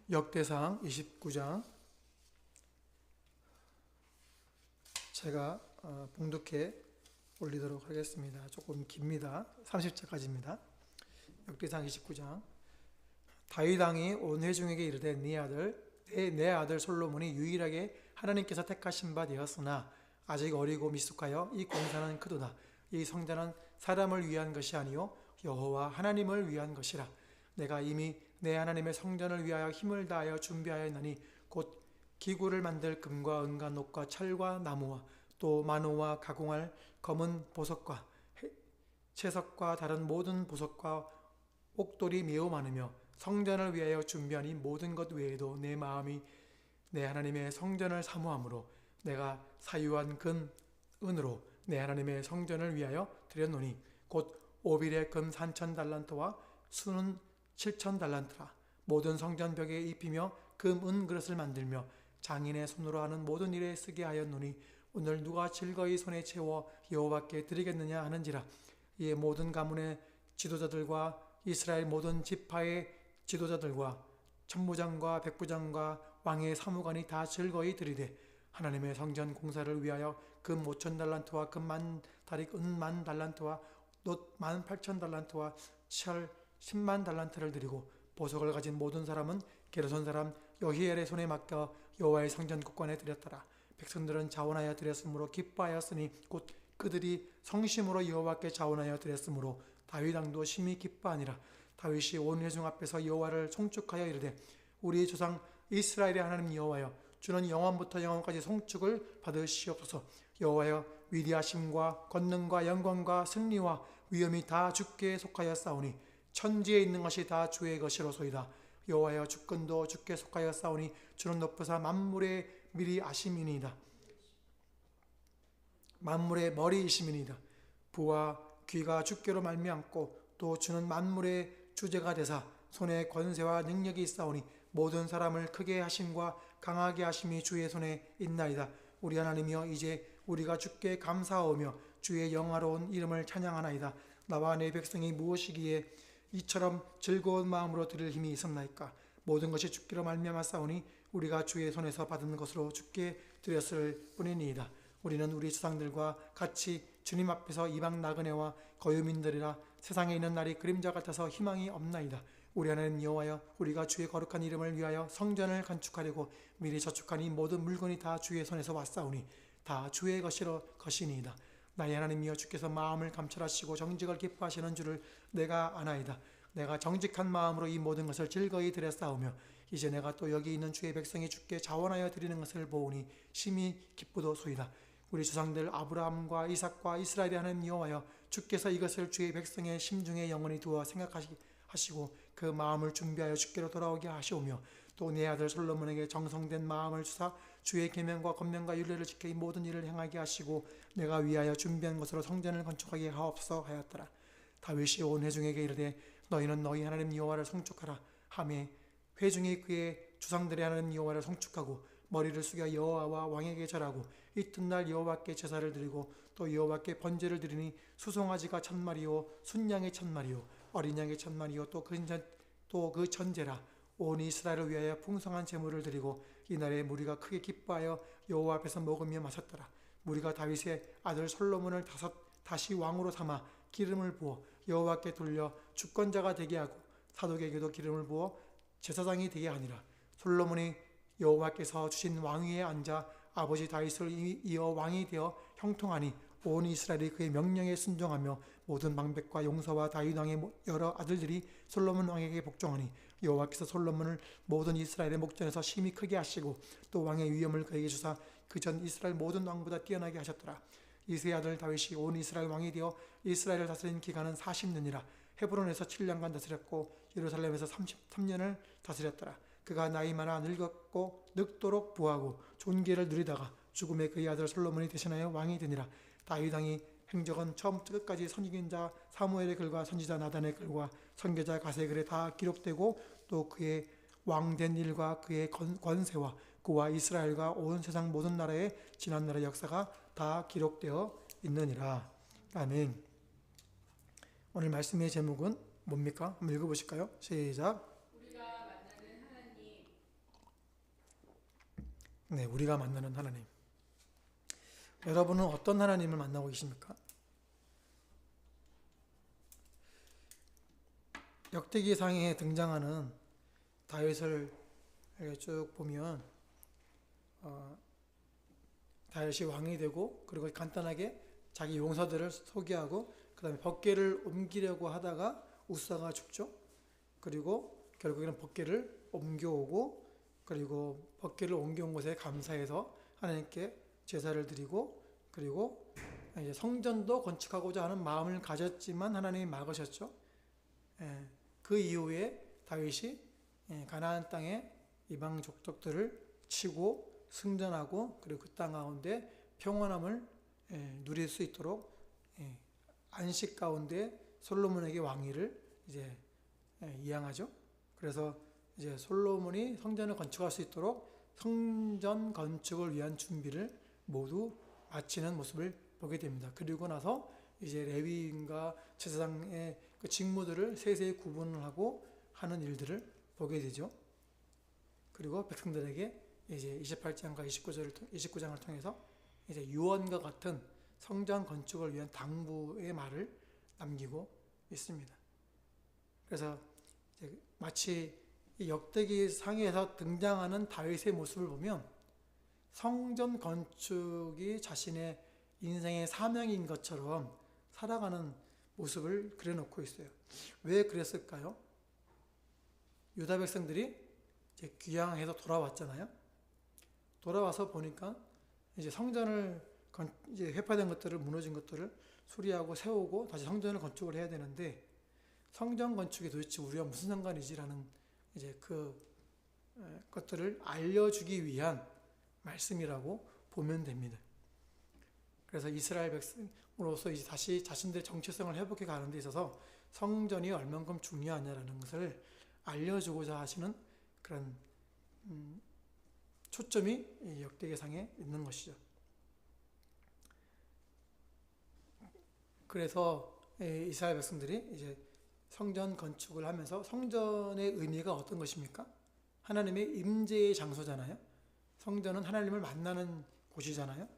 역대상 29장 제가 봉독해 올리도록 하겠습니다. 조금 깁니다. 30절까지입니다. 역대상 29장. 다윗 왕이 온 회중에게 이르되 내 아들 솔로몬이 유일하게 하나님께서 택하신 바 되었으나 아직 어리고 미숙하여 이 공사는 크도다. 이 성전은 사람을 위한 것이 아니요 여호와 하나님을 위한 것이라. 내가 이미 내 하나님의 성전을 위하여 힘을 다하여 준비하였나니 곧 기구를 만들 금과 은과 녹과 철과 나무와 또 만호와 가공할 검은 보석과 채석과 다른 모든 보석과 옥돌이 매우 많으며 성전을 위하여 준비한 이 모든 것 외에도 내 마음이 내 하나님의 성전을 사모함으로 내가 사유한 은으로 내 하나님의 성전을 위하여 드렸노니 곧 오빌의 금 3,000달란트와 수는 7,000달란트라. 모든 성전벽에 입히며 금, 은 그릇을 만들며 장인의 손으로 하는 모든 일에 쓰게 하였노니 오늘 누가 즐거이 손에 채워 여호와께 드리겠느냐 하는지라. 이에 모든 가문의 지도자들과 이스라엘 모든 지파의 지도자들과 천부장과 백부장과 왕의 사무관이 다 즐거이 드리되 하나님의 성전 공사를 위하여 금 5,000달란트와 금 10,000다릭, 은 10,000달란트와 놋 18,000달란트와 철 100,000달란트를 드리고 보석을 가진 모든 사람은 게르손 사람 여히엘의 손에 맡겨 여호와의 성전 국관에 드렸더라. 백성들은 자원하여 드렸으므로 기뻐하였으니 곧 그들이 성심으로 여호와께 자원하여 드렸으므로 다윗 왕도 심히 기뻐하니라. 다윗이 온 회중 앞에서 여호와를 송축하여 이르되 우리 조상 이스라엘의 하나님 여호와여, 주는 영원부터 영원까지 송축을 받으시옵소서. 여호와여, 위대하심과 권능과 영광과 승리와 위엄이 다 주께 속하여 싸우니 천지에 있는 것이 다 주의 것이로소이다. 여호와여, 주권도 주께 속하여 싸우니 주는 높으사 만물의 미리 아심이니이다. 만물의 머리이심이니이다. 부와 귀가 주께로 말미암고 또 주는 만물의 주제가 되사 손에 권세와 능력이 있사오니 모든 사람을 크게 하심과 강하게 하심이 주의 손에 있나이다. 우리 하나님이여, 이제 우리가 주께 감사하오며 주의 영화로운 이름을 찬양하나이다. 나와 내 백성이 무엇이기에 이처럼 즐거운 마음으로 드릴 힘이 있었나이까. 모든 것이 주께로 말미암았사오니 우리가 주의 손에서 받은 것으로 주께 드렸을 뿐이니이다. 우리는 우리 조상들과 같이 주님 앞에서 이방 나그네와 거유민들이라. 세상에 있는 날이 그림자 같아서 희망이 없나이다. 우리 하나님 여호와여, 우리가 주의 거룩한 이름을 위하여 성전을 건축하려고 미리 저축한 이 모든 물건이 다 주의 손에서 왔사오니 다 주의 것이니이다. 나의 하나님이여, 주께서 마음을 감찰하시고 정직을 기뻐하시는 줄을 내가 아나이다. 내가 정직한 마음으로 이 모든 것을 즐거이 드렸사오며 이제 내가 또 여기 있는 주의 백성이 주께 자원하여 드리는 것을 보오니 심히 기쁘도소이다. 우리 조상들 아브라함과 이삭과 이스라엘의 하나님 여호와여, 주께서 이것을 주의 백성의 심중에 영원히 두어 생각하시고 그 마음을 준비하여 주께로 돌아오게 하시오며 또 내 아들 솔로몬에게 정성된 마음을 주사 주의 계명과 권면과 율례를 지켜 이 모든 일을 행하게 하시고 내가 위하여 준비한 것으로 성전을 건축하게 하옵소서 하였더라. 다윗이 온 회중에게 이르되 너희는 너희 하나님 여호와를 송축하라 하매 회중이 그의 주상들의 하나님 여호와를 송축하고 머리를 숙여 여호와와 왕에게 절하고 이튿날 여호와께 제사를 드리고 또 여호와께 번제를 드리니 수송아지가 1,000마리요 순양이 1,000마리요 어린 양이 1,000마리요 또 그 전제라. 온 이스라엘을 위하여 풍성한 제물을 드리고 이날에 무리가 크게 기뻐하여 여호와 앞에서 먹으며 마셨더라. 무리가 다윗의 아들 솔로몬을 다시 왕으로 삼아 기름을 부어 여호와께 돌려 주권자가 되게 하고 사독에게도 기름을 부어 제사장이 되게 하니라. 솔로몬이 여호와께서 주신 왕위에 앉아 아버지 다윗을 이어 왕이 되어 형통하니 온 이스라엘이 그의 명령에 순종하며 모든 방백과 용서와 다윗 왕의 여러 아들들이 솔로몬 왕에게 복종하니 여호와께서 솔로몬을 모든 이스라엘의 목전에서 심히 크게 하시고 또 왕의 위엄을 그에게 주사 그 전 이스라엘 모든 왕보다 뛰어나게 하셨더라. 이새의 아들 다윗이 온 이스라엘 왕이 되어 이스라엘을 다스린 기간은 40년이라. 헤브론에서 7년간 다스렸고 예루살렘에서 33년을 다스렸더라. 그가 나이 많아 늙었고 늙도록 부하고 존귀를 누리다가 죽음에 그의 아들 솔로몬이 대신하여 왕이 되니라. 다윗 왕이 행적은 처음부터 끝까지 선지자 사무엘의 글과 선지자 나단의 글과 선교자 가세의 글에 다 기록되고 또 그의 왕된 일과 그의 권세와 그와 이스라엘과 온 세상 모든 나라의 지난날의 역사가 다 기록되어 있느니라. 아멘. 오늘 말씀의 제목은 뭡니까? 한번 읽어보실까요? 시작. 우리가 만나는 하나님, 네, 우리가 만나는 하나님. 여러분은 어떤 하나님을 만나고 계십니까? 역대기상에 등장하는 다윗을 쭉 보면 다윗이 왕이 되고 그리고 간단하게 자기 용사들을 소개하고 그 다음에 법궤를 옮기려고 하다가 우사가 죽죠. 그리고 결국에는 법궤를 옮겨오고 그리고 법궤를 옮겨온 곳에 감사해서 하나님께 제사를 드리고 그리고 이제 성전도 건축하고자 하는 마음을 가졌지만 하나님이 막으셨죠. 그 이후에 다윗이 가나안 땅에 이방 족속들을 치고 승전하고 그리고 그 땅 가운데 평안함을 누릴 수 있도록 안식 가운데 솔로몬에게 왕위를 이제 이양하죠. 그래서 이제 솔로몬이 성전을 건축할 수 있도록 성전 건축을 위한 준비를 모두 마치는 모습을 보게 됩니다. 그리고 나서 이제 레위인과 제사장의 그 직무들을 세세히 구분을 하고 하는 일들을 보게 되죠. 그리고 백성들에게 이제 28장과 29장을 통해서 이제 유언과 같은 성전 건축을 위한 당부의 말을 남기고 있습니다. 그래서 이제 마치 이 역대기 상에서 등장하는 다윗의 모습을 보면 성전 건축이 자신의 인생의 사명인 것처럼 살아가는 모습을 그려놓고 있어요. 왜 그랬을까요? 유다 백성들이 이제 귀향해서 돌아왔잖아요. 돌아와서 보니까 이제 성전을 이제 회파된 것들을 무너진 것들을 수리하고 세우고 다시 성전을 건축을 해야 되는데 성전 건축이 도대체 우리와 무슨 상관이지라는 이제 그 것들을 알려주기 위한 말씀이라고 보면 됩니다. 그래서 이스라엘 백성으로서 이제 다시 자신들의 정체성을 회복해 가는 데 있어서 성전이 얼만큼 중요하냐라는 것을 알려주고자 하시는 그런 초점이 이 역대기상에 있는 것이죠. 그래서 이스라엘 백성들이 이제 성전 건축을 하면서 성전의 의미가 어떤 것입니까? 하나님의 임재의 장소잖아요. 성전은 하나님을 만나는 곳이잖아요.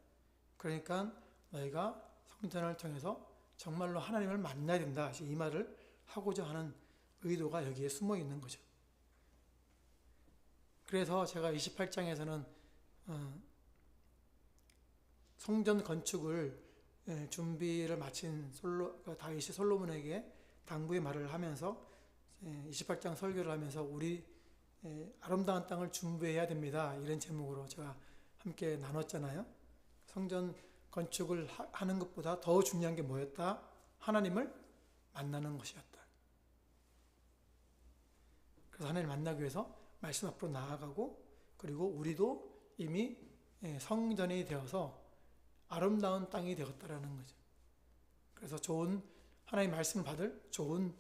그러니까 너희가 성전을 통해서 정말로 하나님을 만나야 된다. 이 말을 하고자 하는 의도가 여기에 숨어 있는 거죠. 그래서 제가 28장에서는 성전 건축을 준비를 마친 다윗이 솔로몬에게 당부의 말을 하면서 28장 설교를 하면서 우리 아름다운 땅을 준비해야 됩니다. 이런 제목으로 제가 함께 나눴잖아요. 성전 건축을 하는 것보다 더 중요한 게 뭐였다? 하나님을 만나는 것이었다. 그래서 하나님을 만나기 위해서 말씀 앞으로 나아가고 그리고 우리도 이미 성전이 되어서 아름다운 땅이 되었다라는 거죠. 그래서 좋은 하나님의 말씀을 받을 좋은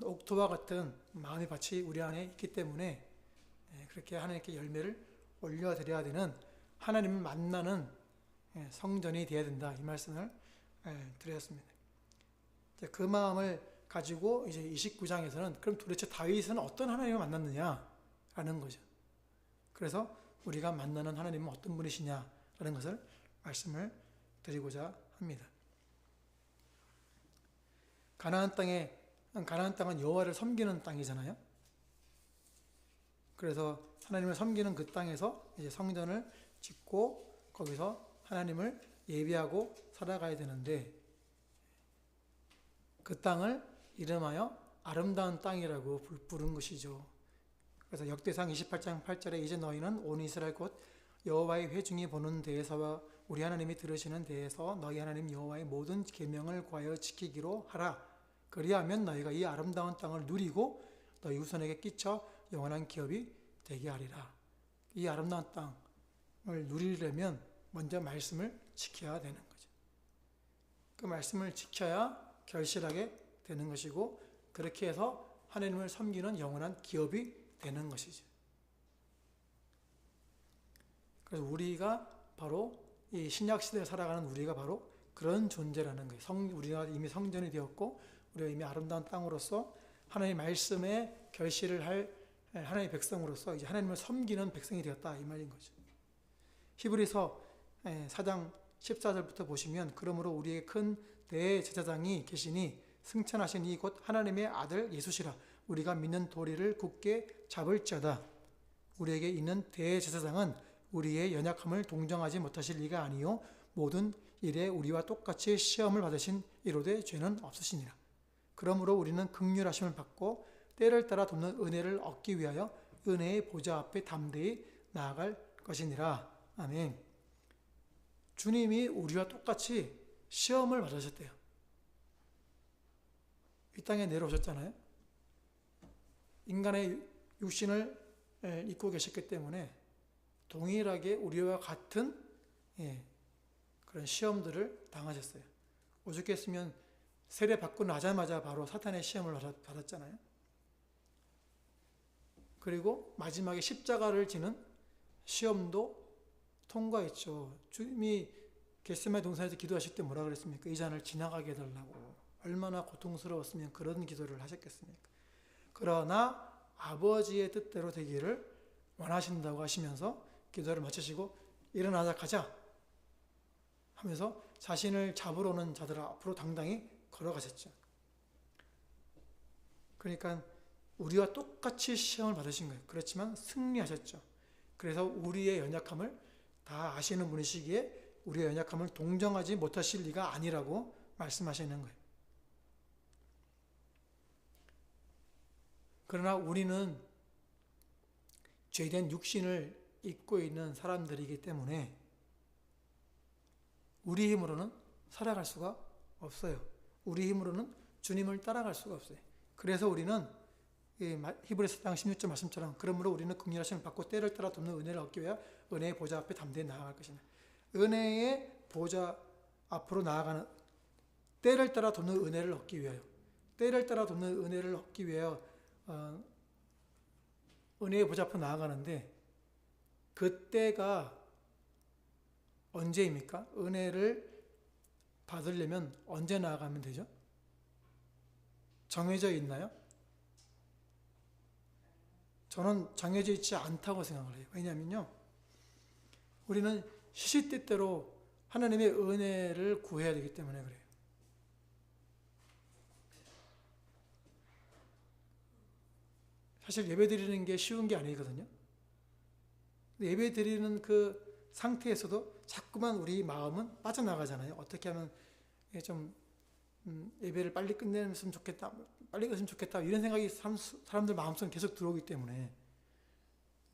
옥토와 같은 마음의 밭이 우리 안에 있기 때문에 그렇게 하나님께 열매를 올려드려야 되는 하나님을 만나는 성전이 되어야 된다. 이 말씀을 드렸습니다. 그 마음을 가지고 이제 29장에서는 그럼 도대체 다윗은 어떤 하나님을 만났느냐라는 거죠. 그래서 우리가 만나는 하나님은 어떤 분이시냐라는 것을 말씀을 드리고자 합니다. 가나안 땅은 여호와를 섬기는 땅이잖아요. 그래서 하나님을 섬기는 그 땅에서 이제 성전을 짓고 거기서 하나님을 예배하고 살아가야 되는데 그 땅을 이름하여 아름다운 땅이라고 부른 것이죠. 그래서 역대상 28장 8절에 이제 너희는 온 이스라엘 곧 여호와의 회중이 보는 데에서와 우리 하나님이 들으시는 데에서 너희 하나님 여호와의 모든 계명을 구하여 지키기로 하라. 그리하면 너희가 이 아름다운 땅을 누리고 너희 후손에게 끼쳐 영원한 기업이 되게 하리라. 이 아름다운 땅을 누리려면 먼저 말씀을 지켜야 되는 거죠. 그 말씀을 지켜야 결실하게 되는 것이고 그렇게 해서 하나님을 섬기는 영원한 기업이 되는 것이죠. 그래서 우리가 바로 이 신약 시대에 살아가는 우리가 바로 그런 존재라는 거예요. 우리가 이미 성전이 되었고 우리가 이미 아름다운 땅으로서 하나님의 말씀에 결실을 할 하나님의 백성으로서 이제 하나님을 섬기는 백성이 되었다 이 말인 거죠. 히브리서 4장 14절부터 보시면 그러므로 우리의 큰 대제사장이 계시니 승천하신 이 곧 하나님의 아들 예수시라. 우리가 믿는 도리를 굳게 잡을지어다. 우리에게 있는 대제사장은 우리의 연약함을 동정하지 못하실 리가 아니요 모든 일에 우리와 똑같이 시험을 받으신 이로되 죄는 없으시니라. 그러므로 우리는 긍휼하심을 받고 때를 따라 돕는 은혜를 얻기 위하여 은혜의 보좌 앞에 담대히 나아갈 것이니라. 아멘. 주님이 우리와 똑같이 시험을 받으셨대요. 이 땅에 내려오셨잖아요. 인간의 육신을 입고 계셨기 때문에 동일하게 우리와 같은 그런 시험들을 당하셨어요. 오죽했으면 세례 받고 나자마자 바로 사탄의 시험을 받았잖아요. 그리고 마지막에 십자가를 지는 시험도 통과했죠. 주님이 겟세마네 동산에서 기도하실 때 뭐라 그랬습니까? 이 잔을 지나가게 해달라고. 얼마나 고통스러웠으면 그런 기도를 하셨겠습니까? 그러나 아버지의 뜻대로 되기를 원하신다고 하시면서 기도를 마치시고 일어나자 가자 하면서 자신을 잡으러 오는 자들 앞으로 당당히 걸어가셨죠. 그러니까 우리와 똑같이 시험을 받으신 거예요. 그렇지만 승리하셨죠. 그래서 우리의 연약함을 다 아시는 분이시기에 우리의 연약함을 동정하지 못하실 리가 아니라고 말씀하시는 거예요. 그러나 우리는 죄된 육신을 입고 있는 사람들이기 때문에 우리 힘으로는 살아갈 수가 없어요. 우리 힘으로는 주님을 따라갈 수가 없어요. 그래서 우리는 히브리서 4장 16절 말씀처럼 그러므로 우리는 긍휼하심을 받고 때를 따라 돕는 은혜를 얻기 위하여 은혜의 보좌 앞에 담대히 나아갈 것이다. 은혜의 보좌 앞으로 나아가는 때를 따라 돕는 은혜를 얻기 위하여 때를 따라 돕는 은혜를 얻기 위하여 은혜의 보좌 앞으로 나아가는데 그때가 언제입니까? 은혜를 받으려면 언제 나아가면 되죠? 정해져 있나요? 저는 정해져 있지 않다고 생각을 해요. 왜냐하면요, 우리는 시시때때로 하나님의 은혜를 구해야 되기 때문에 그래요. 사실 예배 드리는 게 쉬운 게 아니거든요. 예배 드리는 그 상태에서도 자꾸만 우리 마음은 빠져나가잖아요. 어떻게 하면 좀 예배를 빨리 끝냈으면 좋겠다, 빨리 끝냈으면 좋겠다 이런 생각이 사람들 마음속에 계속 들어오기 때문에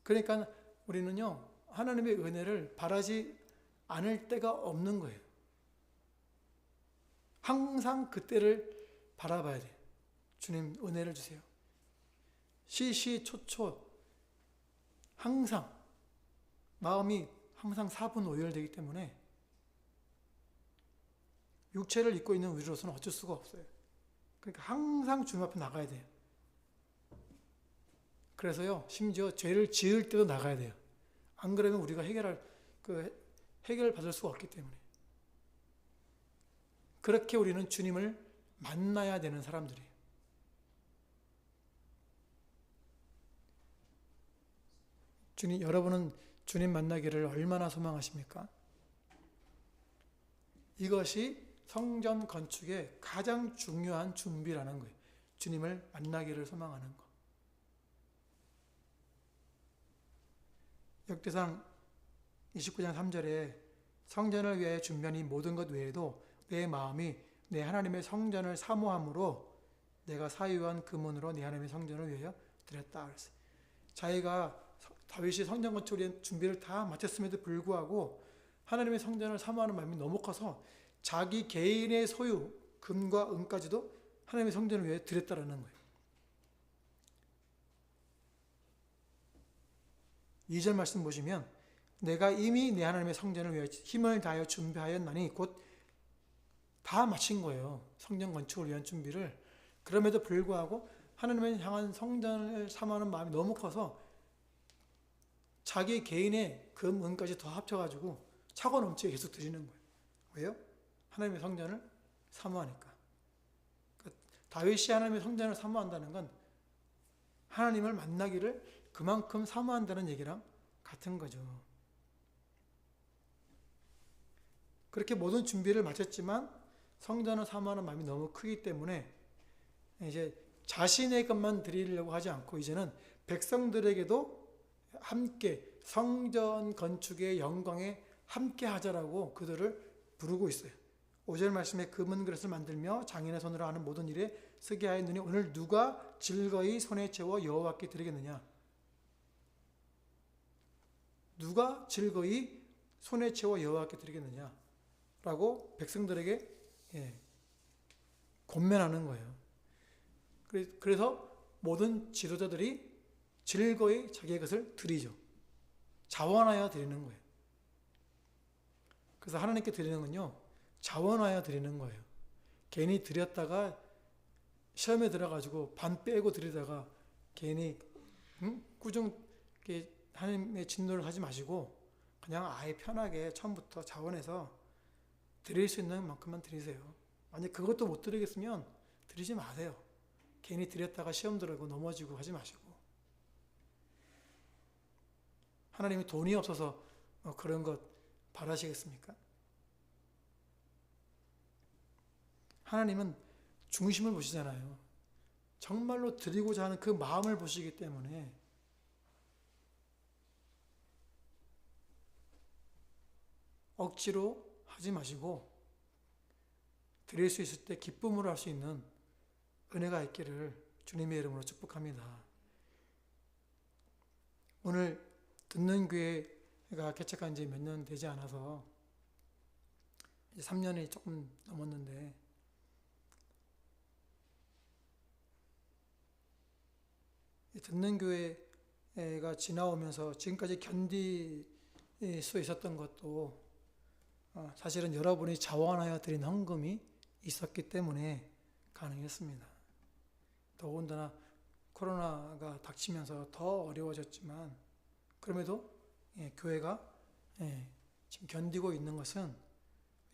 그러니까 우리는요 하나님의 은혜를 바라지 않을 때가 없는 거예요. 항상 그때를 바라봐야 돼요. 주님 은혜를 주세요. 시시초초 항상 마음이 항상 사분오열되기 때문에 육체를 입고 있는 우리로서는 어쩔 수가 없어요. 그러니까 항상 주님 앞에 나가야 돼요. 그래서요 심지어 죄를 지을 때도 나가야 돼요. 안 그러면 우리가 해결을 받을 수가 없기 때문에 그렇게 우리는 주님을 만나야 되는 사람들이에요. 여러분은 주님 만나기를 얼마나 소망하십니까? 이것이 성전 건축의 가장 중요한 준비라는 거예요. 주님을 만나기를 소망하는 것. 역대상 29장 3절에 성전을 위하여 준비한 이 모든 것 외에도 내 마음이 내 하나님의 성전을 사모함으로 내가 사유한 그 문으로 내 하나님의 성전을 위하여 드렸다 그랬어요. 자기가 다윗이 성전 건축의 준비를 다 마쳤음에도 불구하고 하나님의 성전을 사모하는 마음이 너무 커서 자기 개인의 소유, 금과 은까지도 하나님의 성전을 위해 드렸다라는 거예요. 2절 말씀 보시면 내가 이미 내 하나님의 성전을 위해 힘을 다하여 준비하였나니 곧 다 마친 거예요. 성전 건축을 위한 준비를. 그럼에도 불구하고 하나님을 향한 성전을 사모하는 마음이 너무 커서 자기 개인의 금, 은까지 더 합쳐가지고 차고 넘치게 계속 드리는 거예요. 왜요? 하나님의 성전을 사모하니까. 그러니까 다윗이 하나님의 성전을 사모한다는 건 하나님을 만나기를 그만큼 사모한다는 얘기랑 같은 거죠. 그렇게 모든 준비를 마쳤지만 성전을 사모하는 마음이 너무 크기 때문에 이제 자신의 것만 드리려고 하지 않고 이제는 백성들에게도 함께 성전 건축의 영광에 함께 하자라고 그들을 부르고 있어요. 5절 말씀에 금은 그릇을 만들며 장인의 손으로 하는 모든 일에 쓰게 하였느니 오늘 누가 즐거이 손에 채워 여호와께 드리겠느냐? 누가 즐거이 손에 채워 여호와께 드리겠느냐? 라고 백성들에게 권면하는 거예요. 그래서 모든 지도자들이 즐거이 자기의 것을 드리죠. 자원하여 드리는 거예요. 그래서 하나님께 드리는 건요, 자원하여 드리는 거예요. 괜히 드렸다가 시험에 들어가지고 반 빼고 드리다가 괜히 꾸중 하나님의 진노를 하지 마시고 그냥 아예 편하게 처음부터 자원해서 드릴 수 있는 만큼만 드리세요. 만약 그것도 못 드리겠으면 드리지 마세요. 괜히 드렸다가 시험 들어가고 넘어지고 하지 마시고. 하나님이 돈이 없어서 그런 것 바라시겠습니까? 하나님은 중심을 보시잖아요. 정말로 드리고자 하는 그 마음을 보시기 때문에 억지로 하지 마시고 드릴 수 있을 때 기쁨으로 할 수 있는 은혜가 있기를 주님의 이름으로 축복합니다. 오늘 듣는 교회가 개척한 지 몇 년 되지 않아서 이제 3년이 조금 넘었는데 듣는 교회가 지나오면서 지금까지 견딜 수 있었던 것도 사실은 여러분이 자원하여 드린 헌금이 있었기 때문에 가능했습니다. 더군다나 코로나가 닥치면서 더 어려워졌지만 그럼에도 교회가 지금 견디고 있는 것은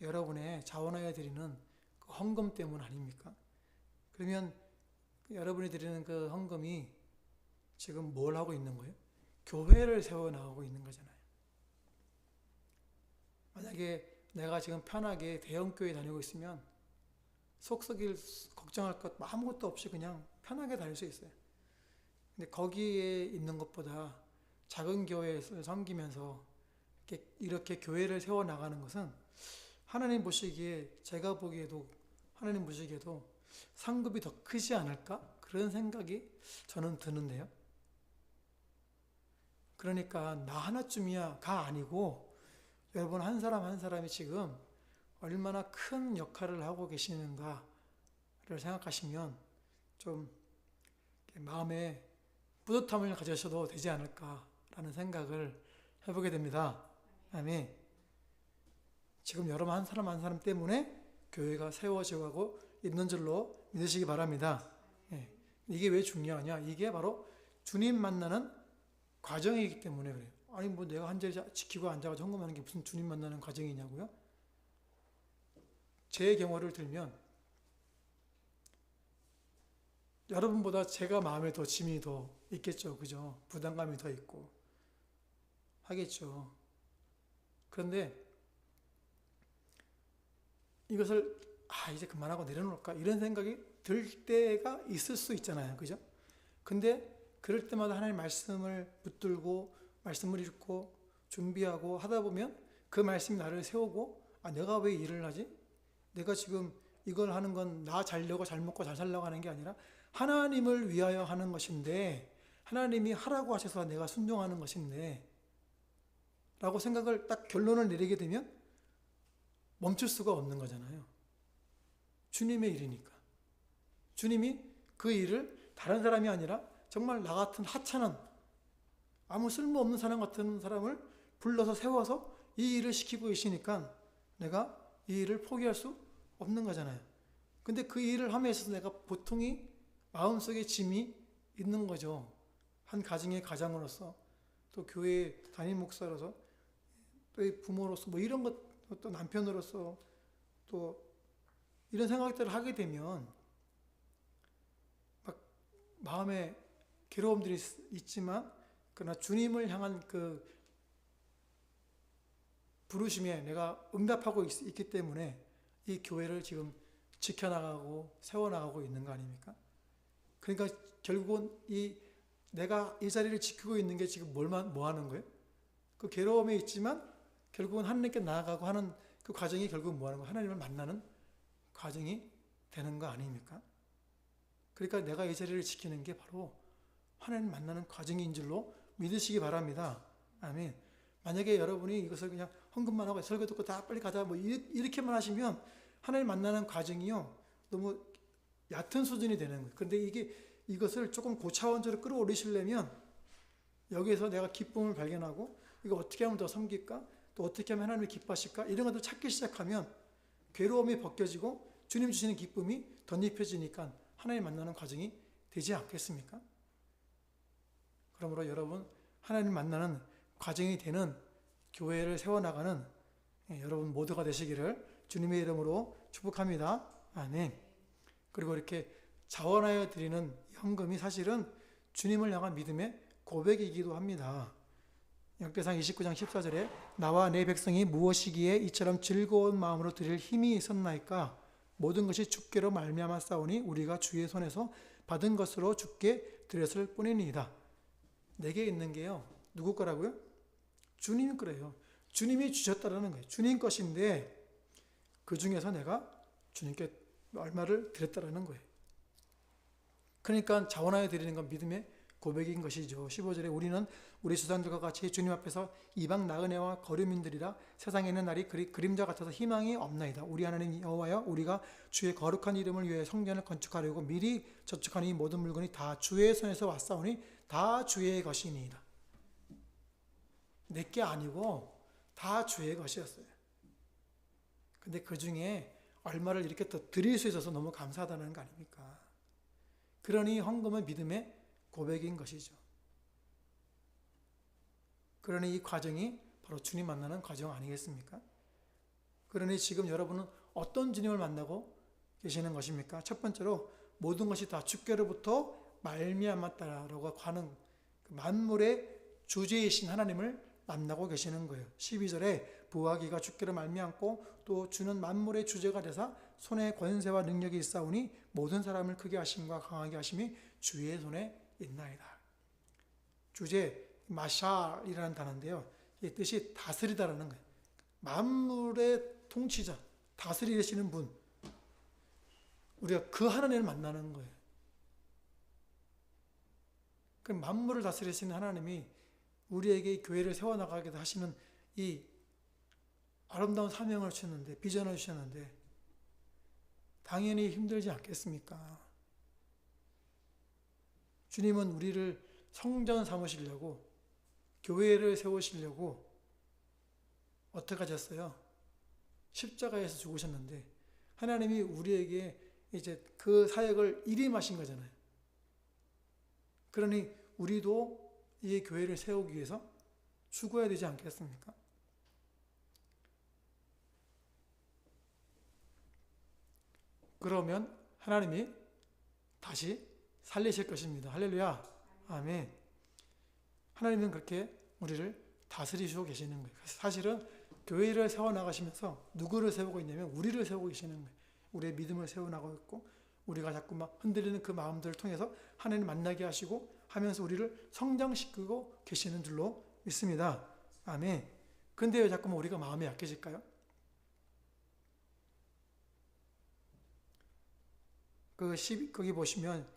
여러분의 자원하여 드리는 그 헌금 때문 아닙니까? 그러면 여러분이 드리는 그 헌금이 지금 뭘 하고 있는 거예요? 교회를 세워나가고 있는 거잖아요. 만약에 내가 지금 편하게 대형교회 다니고 있으면 속썩일 걱정할 것 아무것도 없이 그냥 편하게 다닐 수 있어요. 근데 거기에 있는 것보다 작은 교회에서 섬기면서 이렇게 교회를 세워나가는 것은 하나님 보시기에 제가 보기에도 하나님 보시기에도 상급이 더 크지 않을까? 그런 생각이 저는 드는데요. 그러니까 나 하나쯤이야가 아니고 여러분 한 사람 한 사람이 지금 얼마나 큰 역할을 하고 계시는가를 생각하시면 좀 마음에 뿌듯함을 가지셔도 되지 않을까라는 생각을 해보게 됩니다. 아멘. 지금 여러분 한 사람 한 사람 때문에 교회가 세워지고 있는 줄로 믿으시기 바랍니다. 이게 왜 중요하냐? 이게 바로 주님 만나는 과정이기 때문에 그래요. 아니 뭐 내가 한 자리 지키고 앉아가지고 헌금하는 게 무슨 주님 만나는 과정이냐고요? 제 경우를 들면 여러분보다 제가 마음에 더 짐이 더 있겠죠. 그죠? 부담감이 더 있고 하겠죠. 그런데 이것을 이제 그만하고 내려놓을까 이런 생각이 들 때가 있을 수 있잖아요. 그죠? 근데 그럴 때마다 하나님 말씀을 붙들고 말씀을 읽고 준비하고 하다 보면 그 말씀이 나를 세우고 내가 왜 일을 하지? 내가 지금 이걸 하는 건 나 잘려고 잘 먹고 잘 살려고 하는 게 아니라 하나님을 위하여 하는 것인데 하나님이 하라고 하셔서 내가 순종하는 것인데 라고 생각을 딱 결론을 내리게 되면 멈출 수가 없는 거잖아요. 주님의 일이니까. 주님이 그 일을 다른 사람이 아니라 정말 나 같은 하찮은 아무 쓸모없는 사람 같은 사람을 불러서 세워서 이 일을 시키고 계시니까 내가 이 일을 포기할 수 없는 거잖아요. 근데 그 일을 함에 있어서 내가 보통이 마음속에 짐이 있는 거죠. 한 가정의 가장으로서 또 교회 담임 목사로서 또 부모로서 뭐 이런 것 또 남편으로서 또 이런 생각들을 하게 되면 막 마음에 괴로움들이 있지만 그러나 주님을 향한 그 부르심에 내가 응답하고 있기 때문에 이 교회를 지금 지켜나가고 세워나가고 있는 거 아닙니까? 그러니까 결국은 내가 이 자리를 지키고 있는 게 지금 뭐 하는 거예요? 그 괴로움에 있지만 결국은 하나님께 나아가고 하는 그 과정이 결국은 뭐 하는 거예요? 하나님을 만나는 과정이 되는 거 아닙니까? 그러니까 내가 이 자리를 지키는 게 바로 하나님 만나는 과정인 줄로 믿으시기 바랍니다. 아멘. 만약에 여러분이 이것을 그냥 헌금만 하고 설교 듣고 다 빨리 가자 뭐 이렇게만 하시면 하나님 만나는 과정이요 너무 얕은 수준이 되는 거예요. 그런데 이것을 조금 고차원적으로 끌어올리시려면 여기에서 내가 기쁨을 발견하고 이거 어떻게 하면 더 섬길까? 또 어떻게 하면 하나님이 기뻐하실까? 이런 것들 찾기 시작하면 괴로움이 벗겨지고 주님 주시는 기쁨이 덧입혀지니까 하나님 만나는 과정이 되지 않겠습니까? 그러므로 여러분 하나님 만나는 과정이 되는 교회를 세워나가는 여러분 모두가 되시기를 주님의 이름으로 축복합니다. 아멘. 그리고 이렇게 자원하여 드리는 헌금이 사실은 주님을 향한 믿음의 고백이기도 합니다. 역대상 29장 14절에 나와 내 백성이 무엇이기에 이처럼 즐거운 마음으로 드릴 힘이 있었나이까 모든 것이 주께로 말미암아 싸우니 우리가 주의 손에서 받은 것으로 주께 드렸을 뿐이니이다. 내게 있는 게요 누구 거라고요? 주님 거래요. 주님이 주셨다라는 거예요. 주님 것인데 그 중에서 내가 주님께 얼마를 드렸다라는 거예요. 그러니까 자원하여 드리는 건 믿음의 고백인 것이죠. 15절에 우리는 우리 조상들과 같이 주님 앞에서 이방 나그네와 거류민들이라 세상에 있는 날이 그림자 같아서 희망이 없나이다. 우리 하나님 여호와여 우리가 주의 거룩한 이름을 위해 성전을 건축하려고 미리 저축한 이 모든 물건이 다 주의 손에서 왔사오니 다 주의 것이니이다. 내게 아니고 다 주의 것이었어요. 근데 그 중에 얼마를 이렇게 또 드릴 수 있어서 너무 감사하다는 거 아닙니까? 그러니 헌금은 믿음의 고백인 것이죠. 그러니 이 과정이 바로 주님 만나는 과정 아니겠습니까? 그러니 지금 여러분은 어떤 주님을 만나고 계시는 것입니까? 첫 번째로 모든 것이 다 주께로부터 말미암았다라고 하는 만물의 주제이신 하나님을 만나고 계시는 거예요. 12절에 부하기가 주께로 말미암고 또 주는 만물의 주제가 되사 손에 권세와 능력이 있사오니 모든 사람을 크게 하심과 강하게 하심이 주의 손에 있나이다. 주제 마샬이라는 단어인데요. 이 뜻이 다스리다라는 거예요. 만물의 통치자, 다스리시는 분. 우리가 그 하나님을 만나는 거예요. 그 만물을 다스리시는 하나님이 우리에게 교회를 세워나가게 하시는 이 아름다운 사명을 주셨는데, 비전을 주셨는데 당연히 힘들지 않겠습니까? 주님은 우리를 성전 삼으시려고 교회를 세우시려고 어떻게 하셨어요? 십자가에서 죽으셨는데 하나님이 우리에게 이제 그 사역을 일임하신 거잖아요. 그러니 우리도 이 교회를 세우기 위해서 죽어야 되지 않겠습니까? 그러면 하나님이 다시 살리실 것입니다. 할렐루야. 아멘. 하나님은 그렇게 우리를 다스리시고 계시는 거예요. 사실은 교회를 세워나가시면서 누구를 세우고 있냐면 우리를 세우고 계시는 거예요. 우리의 믿음을 세워나가고 있고 우리가 자꾸 막 흔들리는 그 마음들을 통해서 하나님 만나게 하시고 하면서 우리를 성장시키고 계시는 줄로 믿습니다. 아멘. 근데 왜 자꾸만 우리가 마음이 약해질까요? 거기 보시면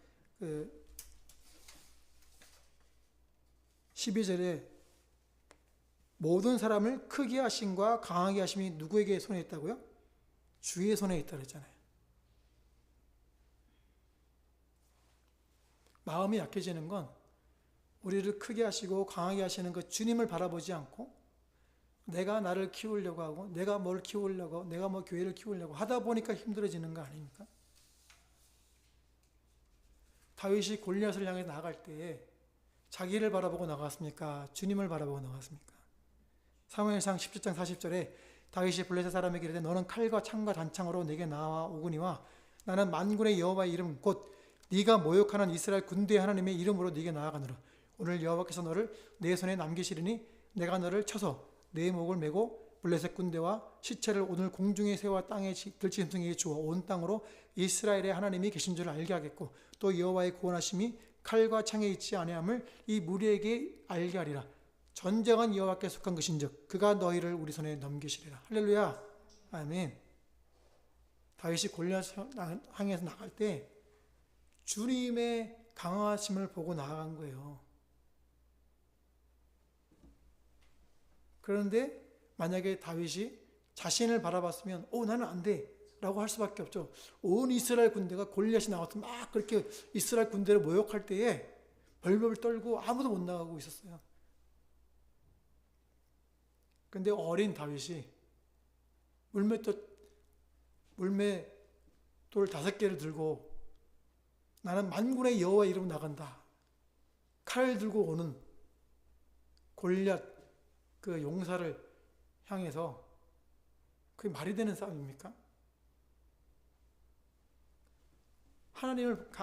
12절에 모든 사람을 크게 하심과 강하게 하심이 누구에게 손에 있다고요? 주의 손에 있다 그랬잖아요. 마음이 약해지는 건 우리를 크게 하시고 강하게 하시는 그 주님을 바라보지 않고 내가 나를 키우려고 하고 내가 뭘 키우려고 내가 뭐 교회를 키우려고 하다 보니까 힘들어지는 거 아닙니까? 다윗이 골리앗을 향해 나아갈 때에 자기를 바라보고 나갔습니까? 주님을 바라보고 나갔습니까? 사무엘상 17장 40절에 다윗이 블레셋 사람에게 이르되 너는 칼과 창과 단창으로 내게 나아오거니와 나는 만군의 여호와의 이름 곧 네가 모욕하는 이스라엘 군대의 하나님의 이름으로 네게 나아가노라. 오늘 여호와께서 너를 내 손에 남기시리니 내가 너를 쳐서 내 목을 메고 블레셋 군대와 시체를 오늘 공중의 새와 땅의 들짐승에게 주어 온 땅으로 이스라엘의 하나님이 계신 줄 알게 하겠고 또 여호와의 구원하심이 칼과 창에 있지 아니함을 이 무리에게 알게 하리라. 전쟁은 여호와께 속한 것인즉 그가 너희를 우리 손에 넘기시리라. 할렐루야. 아멘. 다윗이 골리앗을 향해서 나갈 때 주님의 강하심을 보고 나아간 거예요. 그런데 만약에 다윗이 자신을 바라봤으면 나는 안 돼 라고 할 수밖에 없죠. 온 이스라엘 군대가 골리앗이 나와서 막 그렇게 이스라엘 군대를 모욕할 때에 벌벌 떨고 아무도 못 나가고 있었어요. 그런데 어린 다윗이 물맷돌 5개를 들고 나는 만군의 여호와 이름 나간다. 칼을 들고 오는 골리앗 그 용사를 향해서 그게 말이 되는 싸움입니까?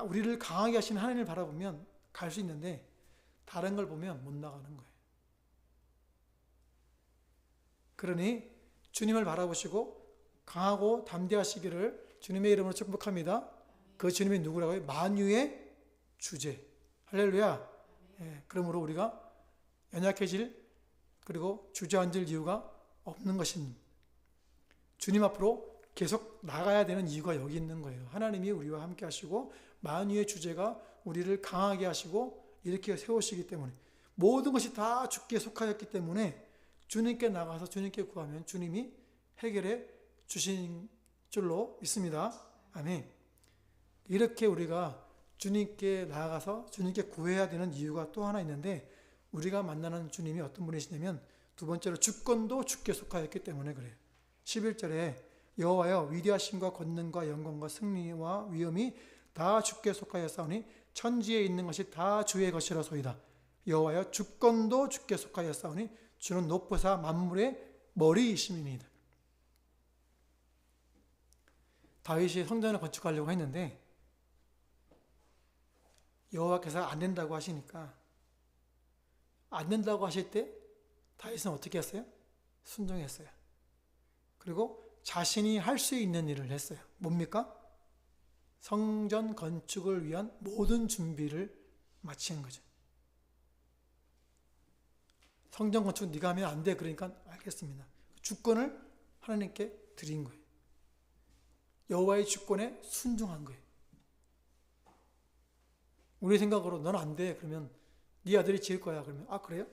우리를 강하게 하신 하나님을 바라보면 갈 수 있는데 다른 걸 보면 못 나가는 거예요. 그러니 주님을 바라보시고 강하고 담대하시기를 주님의 이름으로 축복합니다. 그 주님이 누구라고요? 만유의 주제. 할렐루야. 그러므로 우리가 연약해질 그리고 주저앉을 이유가 없는 것입니다. 주님 앞으로 계속 나가야 되는 이유가 여기 있는 거예요. 하나님이 우리와 함께 하시고 만유의 주제가 우리를 강하게 하시고 이렇게 세우시기 때문에 모든 것이 다 주께 속하였기 때문에 주님께 나가서 주님께 구하면 주님이 해결해 주신 줄로 믿습니다. 아멘. 이렇게 우리가 주님께 나아가서 주님께 구해야 되는 이유가 또 하나 있는데 우리가 만나는 주님이 어떤 분이시냐면 두 번째로 주권도 주께 속하였기 때문에 그래요. 11절에 여호와여 위대하심과 권능과 영광과 승리와 위엄이 다 주께 속하였사오니 천지에 있는 것이 다 주의 것이라소이다. 여호와여 주권도 주께 속하였사오니 주는 높으사 만물의 머리이심이니이다. 다윗이 성전을 건축하려고 했는데 여호와께서 안 된다고 하시니까 안 된다고 하실 때 다윗은 어떻게 했어요? 순종했어요. 그리고 자신이 할 수 있는 일을 했어요. 뭡니까? 성전 건축을 위한 모든 준비를 마친 거죠. 성전 건축 네가 하면 안 돼. 그러니까 알겠습니다. 주권을 하나님께 드린 거예요. 여호와의 주권에 순종한 거예요. 우리 생각으로 넌 안 돼. 그러면 네 아들이 지을 거야. 그러면 그래요?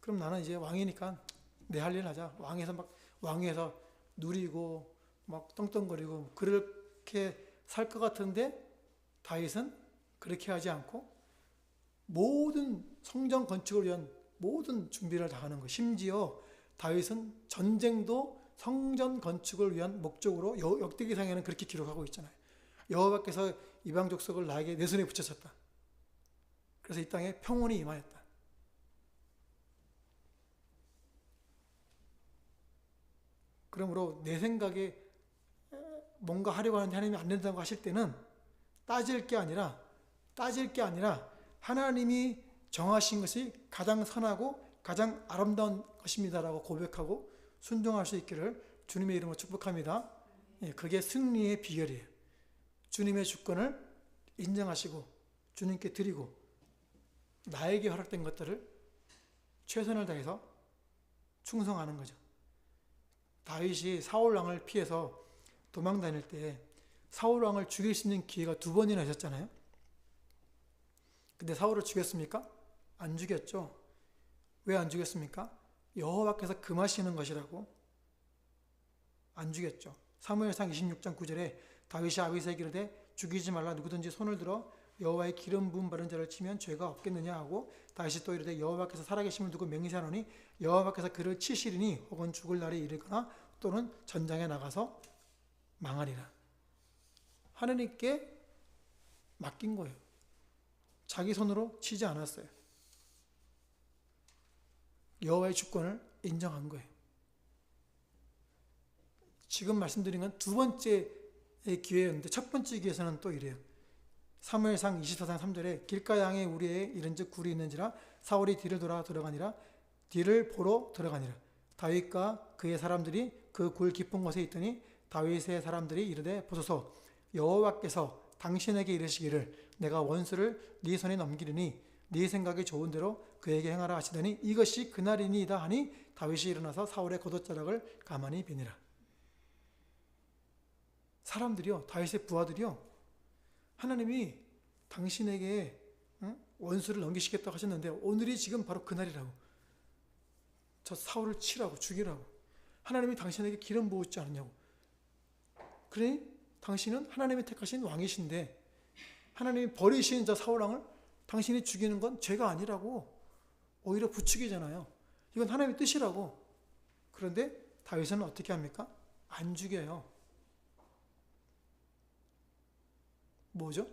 그럼 나는 이제 왕이니까 내 할 일 하자. 왕에서 누리고 막 떵떵거리고 그렇게 살 것 같은데 다윗은 그렇게 하지 않고 모든 성전 건축을 위한 모든 준비를 다 하는 거예요. 심지어 다윗은 전쟁도 성전 건축을 위한 목적으로 역대기상에는 그렇게 기록하고 있잖아요. 여호와께서 이방 족속을 나에게 내 손에 붙여줬다. 그래서 이 땅에 평온이 임하였다. 그러므로 내 생각에 뭔가 하려고 하는데 하나님이 안 된다고 하실 때는 따질 게 아니라 하나님이 정하신 것이 가장 선하고 가장 아름다운 것입니다라고 고백하고 순종할 수 있기를 주님의 이름으로 축복합니다. 그게 승리의 비결이에요. 주님의 주권을 인정하시고 주님께 드리고 나에게 허락된 것들을 최선을 다해서 충성하는 거죠. 다윗이 사울 왕을 피해서 도망 다닐 때 사울 왕을 죽일 수 있는 기회가 2번이나 있었잖아요. 근데 사울을 죽였습니까? 안 죽였죠. 왜 안 죽였습니까? 여호와께서 금하시는 것이라고 안 죽였죠. 사무엘상 26장 9절에 다윗이 아비새에게 이르되 죽이지 말라. 누구든지 손을 들어 여호와의 기름 부음 바른 자를 치면 죄가 없겠느냐 하고 다윗이 또 이르되 여호와께서 살아계심을 두고 맹세하노니 여호와께서 그를 치시리니 혹은 죽을 날이 이르거나 또는 전장에 나가서 망하리라. 하나님께 맡긴 거예요. 자기 손으로 치지 않았어요. 여호와의 주권을 인정한 거예요. 지금 말씀드린 건 2번째 기회였는데 첫 번째 기회에서는 또 이래요. 사무엘상 24장 3절에 길가양에 우리에 이른즉 굴이 있는지라 사울이 뒤를 돌아 들어가니라. 뒤를 보러 들어가니라. 다윗과 그의 사람들이 그 굴 깊은 곳에 있더니 다윗의 사람들이 이르되 보소서 여호와께서 당신에게 이르시기를 내가 원수를 네 손에 넘기리니 네 생각이 좋은 대로 그에게 행하라 하시더니 이것이 그날이니이다 하니 다윗이 일어나서 사울의 겉옷자락을 가만히 비니라. 사람들이요, 다윗의 부하들이요, 하나님이 당신에게 원수를 넘기시겠다고 하셨는데 오늘이 지금 바로 그날이라고, 저 사울을 치라고, 죽이라고 하나님이 당신에게 기름 부었지 않느냐고. 그러니 당신은 하나님이 택하신 왕이신데 하나님이 버리신 저 사울왕을 당신이 죽이는 건 죄가 아니라고 오히려 부추기잖아요. 이건 하나님의 뜻이라고. 그런데 다윗은 어떻게 합니까? 안 죽여요. 뭐죠?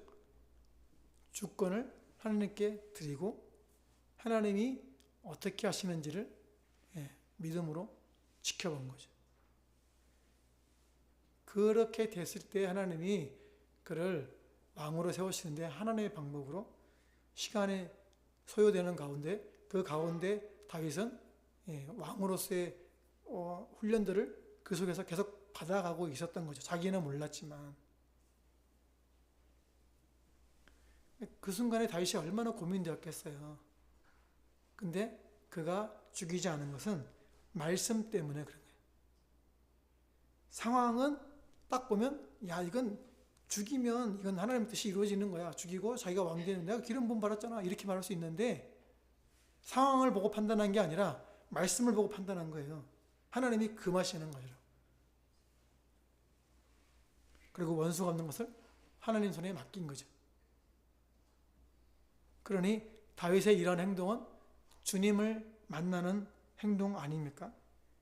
주권을 하나님께 드리고 하나님이 어떻게 하시는지를 믿음으로 지켜본 거죠. 그렇게 됐을 때 하나님이 그를 왕으로 세우시는데 하나님의 방법으로 시간이 소요되는 가운데 그 가운데 다윗은 왕으로서의 훈련들을 그 속에서 계속 받아가고 있었던 거죠. 자기는 몰랐지만. 그 순간에 다윗이 얼마나 고민되었겠어요. 근데 그가 죽이지 않은 것은 말씀 때문에 그런 거예요. 상황은 딱 보면 야 이건 죽이면 이건 하나님의 뜻이 이루어지는 거야. 죽이고 자기가 왕 되는, 내가 기름 부음 받았잖아, 이렇게 말할 수 있는데 상황을 보고 판단한 게 아니라 말씀을 보고 판단한 거예요. 하나님이 금하시는 거죠. 그리고 원수가 없는 것을 하나님 손에 맡긴 거죠. 그러니 다윗의 이런 행동은 주님을 만나는 행동 아닙니까?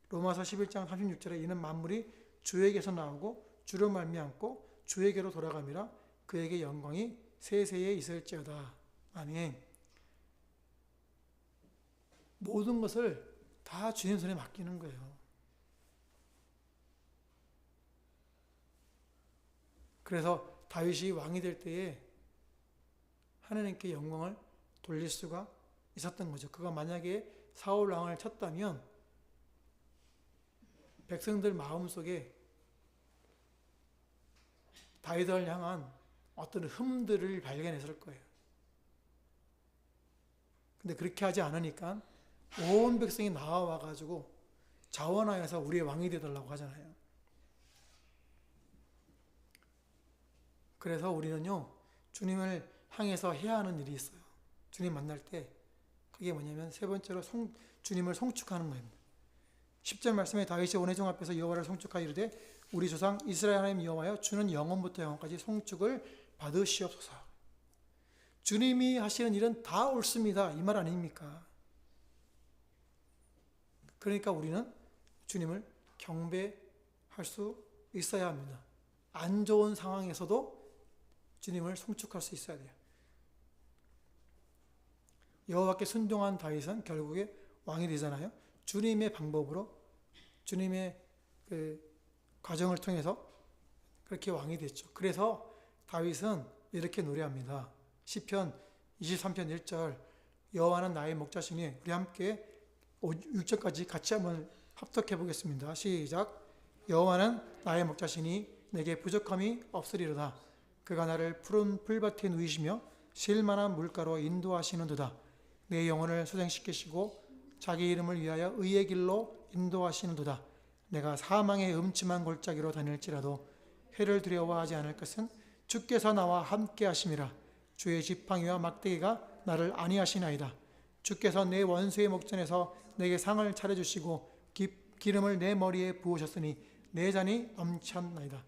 로마서 11장 36절에 이는 만물이 주에게서 나오고 주로 말미암고 주에게로 돌아감이라 그에게 영광이 세세에 있을지어다. 아멘. 모든 것을 다 주님 손에 맡기는 거예요. 그래서 다윗이 왕이 될 때에 하나님께 영광을 돌릴 수가 있었던 거죠. 그가 만약에 사울 왕을 쳤다면 백성들 마음속에 다윗을 향한 어떤 흠들을 발견했을 거예요. 근데 그렇게 하지 않으니까 온 백성이 나와가지고 자원하여서 우리의 왕이 되달라고 하잖아요. 그래서 우리는요, 주님을 향해서 해야 하는 일이 있어요. 주님 만날 때 그게 뭐냐면 세 번째로 주님을 송축하는 겁니다. 10절 말씀에 다윗이 온 회중 앞에서 여호와를 송축하여 이르되 우리 조상 이스라엘 하나님 여호와여 주는 영원부터 영원까지 송축을 받으시옵소서. 주님이 하시는 일은 다 옳습니다, 이 말 아닙니까? 그러니까 우리는 주님을 경배할 수 있어야 합니다. 안 좋은 상황에서도 주님을 송축할 수 있어야 돼요. 여호와께 순종한 다윗은 결국에 왕이 되잖아요. 주님의 방법으로, 주님의 그 과정을 통해서 그렇게 왕이 됐죠. 그래서 다윗은 이렇게 노래합니다. 시편 23편 1절 여호와는 나의 목자시니, 우리 함께 6절까지 같이 한번 합독해 보겠습니다. 시작. 여호와는 나의 목자시니 내게 부족함이 없으리로다. 그가 나를 푸른 풀밭에 누이시며 쉴만한 물가로 인도하시는도다. 내 영혼을 소생시키시고 자기 이름을 위하여 의의 길로 인도하시는도다. 내가 사망의 음침한 골짜기로 다닐지라도 해를 두려워하지 않을 것은 주께서 나와 함께 하심이라. 주의 지팡이와 막대기가 나를 안위하시나이다. 주께서 내 원수의 목전에서 내게 상을 차려주시고 기름을 내 머리에 부으셨으니 내 잔이 넘쳤나이다.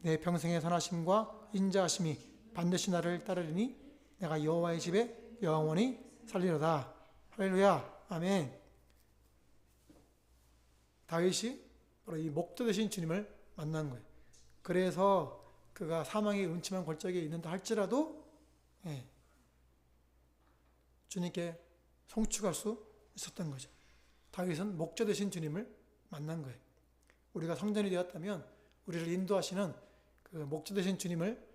내 평생의 선하심과 인자하심이 반드시 나를 따르리니 내가 여호와의 집에 영원히 살리로다. 할렐루야. 아멘. 다윗이 바로 이 목자 되신 주님을 만난 거예요. 그래서 그가 사망의 음침한 골짜기에 있는다 할지라도 주님께 송축할 수 있었던 거죠. 다윗은 목자 되신 주님을 만난 거예요. 우리가 성전이 되었다면 우리를 인도하시는 그 목자 되신 주님을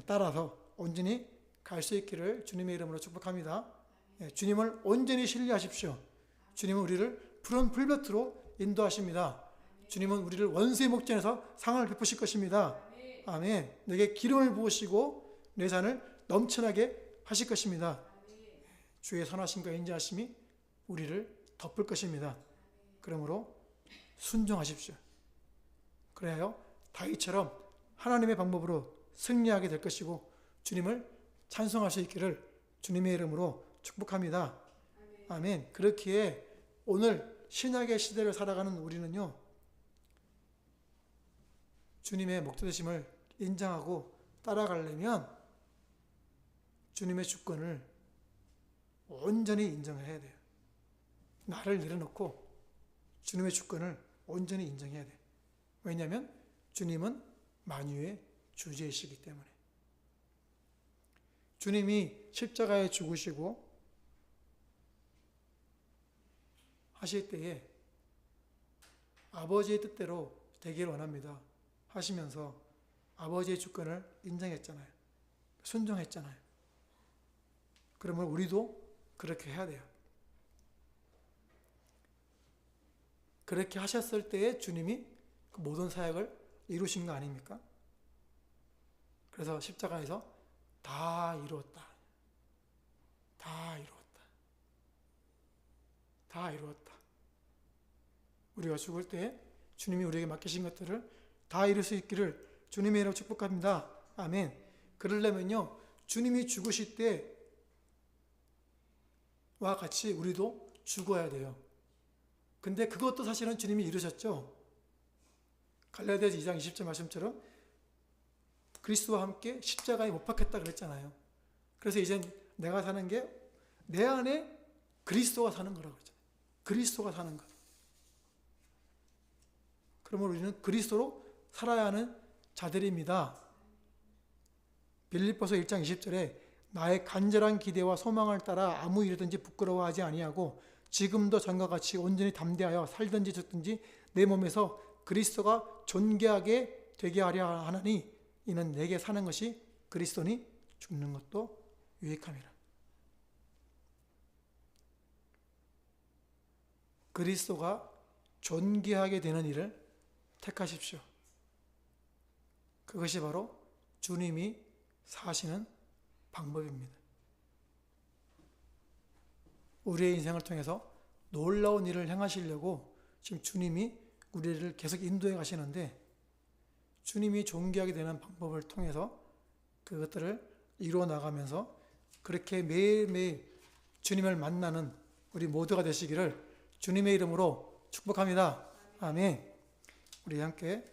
따라서 온전히 갈 수 있기를 주님의 이름으로 축복합니다. 주님을 온전히 신뢰하십시오. 주님은 우리를 푸른 풀밭으로 인도하십니다. 주님은 우리를 원수의 목전에서 상을 베푸실 것입니다. 아멘. 내게 기름을 부으시고 내 잔을 넘쳐나게 하실 것입니다. 주의 선하심과 인자하심이 우리를 덮을 것입니다. 그러므로 순종하십시오. 그래야 다윗처럼 하나님의 방법으로 승리하게 될 것이고 주님을 찬송할 수 있기를 주님의 이름으로 축복합니다. 아멘. 그렇기에 오늘 신약의 시대를 살아가는 우리는요, 주님의 목자되심을 인정하고 따라가려면 주님의 주권을 온전히 인정해야 돼요. 나를 내려놓고 주님의 주권을 온전히 인정해야 돼요. 왜냐하면 주님은 만유의 주제이시기 때문에. 주님이 십자가에 죽으시고 하실 때에 아버지의 뜻대로 되기를 원합니다 하시면서 아버지의 주권을 인정했잖아요. 순종했잖아요. 그러면 우리도 그렇게 해야 돼요. 그렇게 하셨을 때에 주님이 그 모든 사역을 이루신 거 아닙니까? 그래서 십자가에서 다 이루었다. 다 이루었다. 다 이루었다. 우리가 죽을 때 주님이 우리에게 맡기신 것들을 다 이룰 수 있기를 주님의 이름으로 축복합니다. 아멘. 그러려면요, 주님이 죽으실 때와 같이 우리도 죽어야 돼요. 근데 그것도 사실은 주님이 이루셨죠. 갈라디아서 2장 20절 말씀처럼 그리스도와 함께 십자가에 못 박혔다 그랬잖아요. 그래서 이제 내가 사는 게 내 안에 그리스도가 사는 거라고 그랬잖아요. 그리스도가 사는 것. 그러면 우리는 그리스도로 살아야 하는 자들입니다. 빌립보서 1장 20절에 나의 간절한 기대와 소망을 따라 아무 일이든지 부끄러워하지 아니하고 지금도 전과 같이 온전히 담대하여 살든지 죽든지 내 몸에서 그리스도가 존귀하게 되게 하려 하나니 이는 내게 사는 것이 그리스도니 죽는 것도 유익함이라. 그리스도가 존귀하게 되는 일을 택하십시오. 그것이 바로 주님이 사시는 방법입니다. 우리의 인생을 통해서 놀라운 일을 행하시려고 지금 주님이 우리를 계속 인도해 가시는데 주님이 존귀하게 되는 방법을 통해서 그것들을 이루어 나가면서 그렇게 매일매일 주님을 만나는 우리 모두가 되시기를 주님의 이름으로 축복합니다. 아멘. 우리 함께